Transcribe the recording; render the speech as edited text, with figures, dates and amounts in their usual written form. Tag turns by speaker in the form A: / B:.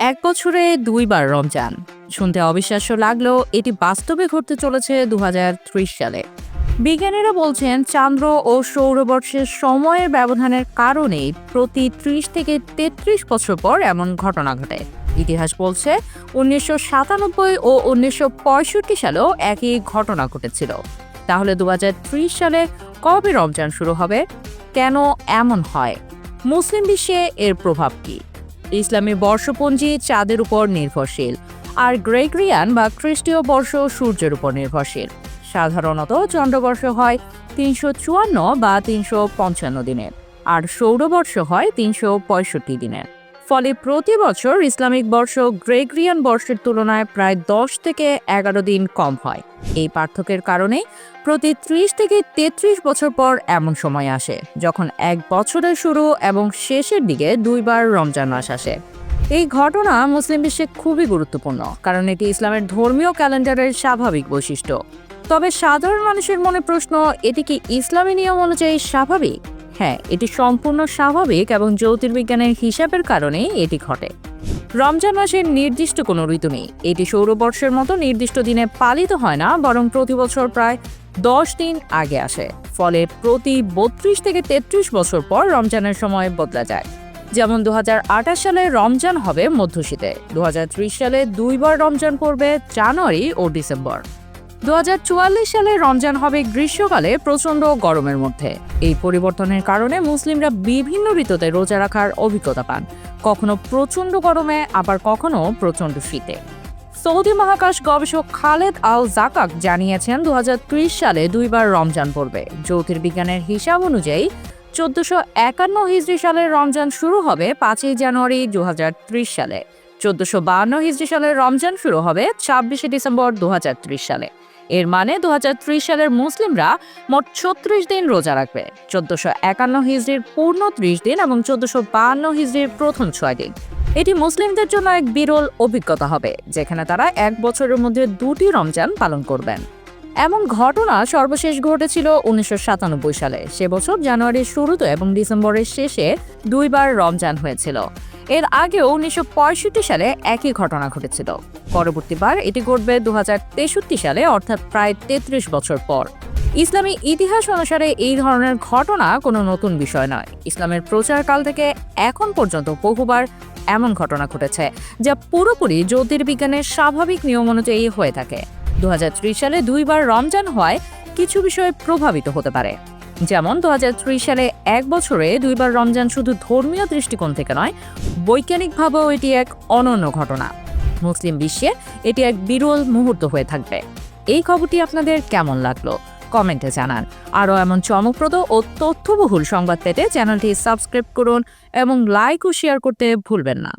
A: এক বছরে দুইবার রমজান শুনতে অবিশ্বাস্য লাগলেও এটি বাস্তবে ঘটতে চলেছে ২০৩০ সালে। বিজ্ঞানীরা বলছেন চান্দ্র ও সৌরবর্ষের সময়ের ব্যবধানের কারণেই প্রতি ৩০ থেকে ৩৩ বছর পর এমন ঘটনা ঘটে। ইতিহাস বলছে ১৯৯৭ ও ১৯৬৫ সালেও একই ঘটনা ঘটেছিল। তাহলে ২০৩০ সালে কবে রমজান শুরু হবে? কেন এমন হয়? মুসলিম বিশ্বে এর প্রভাব কি? ইসলামী বর্ষপঞ্জি চাঁদের উপর নির্ভরশীল, আর গ্রেগরিয়ান বা খ্রিস্টীয় বর্ষ সূর্যের উপর নির্ভরশীল। সাধারণত চন্দ্রবর্ষ হয় ৩৫৪ বা ৩৫৫ দিনের, আর সৌরবর্ষ হয় ৩৬৫ দিনের। ফলে প্রতি বছর ইসলামিক বর্ষ গ্রেগরিয়ান বর্ষের তুলনায় প্রায় ১০ থেকে ১১ দিন কম হয়। এই পার্থক্যের কারণে প্রতি ৩০ থেকে ৩৩ বছর পর এমন সময় আসে যখন এক বছরের শুরু এবং শেষের দিকে দুইবার রমজান মাস আসে। এই ঘটনা মুসলিম বিশ্বে খুবই গুরুত্বপূর্ণ, কারণ এটি ইসলামের ধর্মীয় ক্যালেন্ডারের স্বাভাবিক বৈশিষ্ট্য। তবে সাধারণ মানুষের মনে প্রশ্ন, এটি কি ইসলামী নিয়ম অনুযায়ী স্বাভাবিক? হ্যাঁ, এটি সম্পূর্ণ স্বাভাবিক এবং জ্যোতির্বিজ্ঞানের হিসাবের কারণেই এটি ঘটে। রমজান মাসের নির্দিষ্ট কোনো ঋতু নেই। এটি সৌরবর্ষের মতো নির্দিষ্ট দিনে পালিত হয় না, বরং প্রতি বছর প্রায় ১০ দিন আগে আসে। ফলে প্রতি ৩২ থেকে ৩৩ বছর পর রমজানের সময় বদলা যায়। যেমন ২০২৮ সালে রমজান হবে মধ্যশীতে, ২০৩০ সালে দুইবার রমজান পড়বে জানুয়ারি ও ডিসেম্বর, ২০৪৪ সালে রমজান হবে গ্রীষ্মকালে প্রচণ্ড গরমের মধ্যে। এই পরিবর্তনের কারণে মুসলিমরা বিভিন্ন ঋতুতে রোজা রাখার অভিজ্ঞতা পান, কখনো প্রচণ্ড গরমে, আবার কখনো প্রচণ্ড শীতে। সৌদি মহাকাশ গবেষক খালেদ আল জাকাক জানিয়েছেন ২০৩০ সালে দুইবার রমজান পড়বে। জ্যোতির্বিজ্ঞানের হিসাব অনুযায়ী ১৪৫১ হিজরি সালের রমজান শুরু হবে ৫ই জানুয়ারি ২০৩০ সালে। ১৪৫২ হিজরি সালের রমজান শুরু হবে ২৬শে ডিসেম্বর ২০৩০ সালে। এর মানে ২০৩০ সালের মুসলিমরা মোট ৩৬ দিন রোজা রাখবে, ১৪৫১ হিজরির পূর্ণ ৩০ দিন এবং ১৪৫২ হিজরির প্রথম ৬ দিন। এটি মুসলিমদের জন্য এক বিরল অভিজ্ঞতা হবে, যেখানে তারা এক বছরের মধ্যে দুটি রমজান পালন করবেন। এমন ঘটনা সর্বশেষ ঘটেছিল ১৯৯৭ সালে। সে বছর জানুয়ারির শুরুতে এবং ডিসেম্বরের শেষে দুইবার রমজান হয়েছিল। এর আগেও ১৯৬৫ সালে একই ঘটনা ঘটেছিল। পরবর্তীবার এটি ঘটবে ২০৬৩ সালে, অর্থাৎ প্রায় ৩৩ বছর পর। ইসলামী ইতিহাস অনুসারে এই ধরনের ঘটনা কোনো নতুন বিষয় নয়। ইসলামের প্রচারকাল থেকে এখন পর্যন্ত বহুবার এমন ঘটনা ঘটেছে, যা পুরোপুরি জ্যোতির্বিজ্ঞানের স্বাভাবিক নিয়ম অনুযায়ী হয়ে থাকে। ২০৩০ সালে দুইবার রমজান হওয়ায় কিছু বিষয় প্রভাবিত হতে পারে। যেমন ২০৩০ সালে এক বছরে দুইবার রমজান শুধু ধর্মীয় দৃষ্টিকোণ থেকে নয়, বৈজ্ঞানিকভাবেও এটি এক অনন্য ঘটনা। মুসলিম বিশ্বে এটি এক বিরল মুহূর্ত হয়ে থাকবে। এই খবরটি আপনাদের কেমন লাগলো কমেন্টে জানান। আরও এমন চমকপ্রদ ও তথ্যবহুল সংবাদ পেতে চ্যানেলটি সাবস্ক্রাইব করুন এবং লাইক ও শেয়ার করতে ভুলবেন না।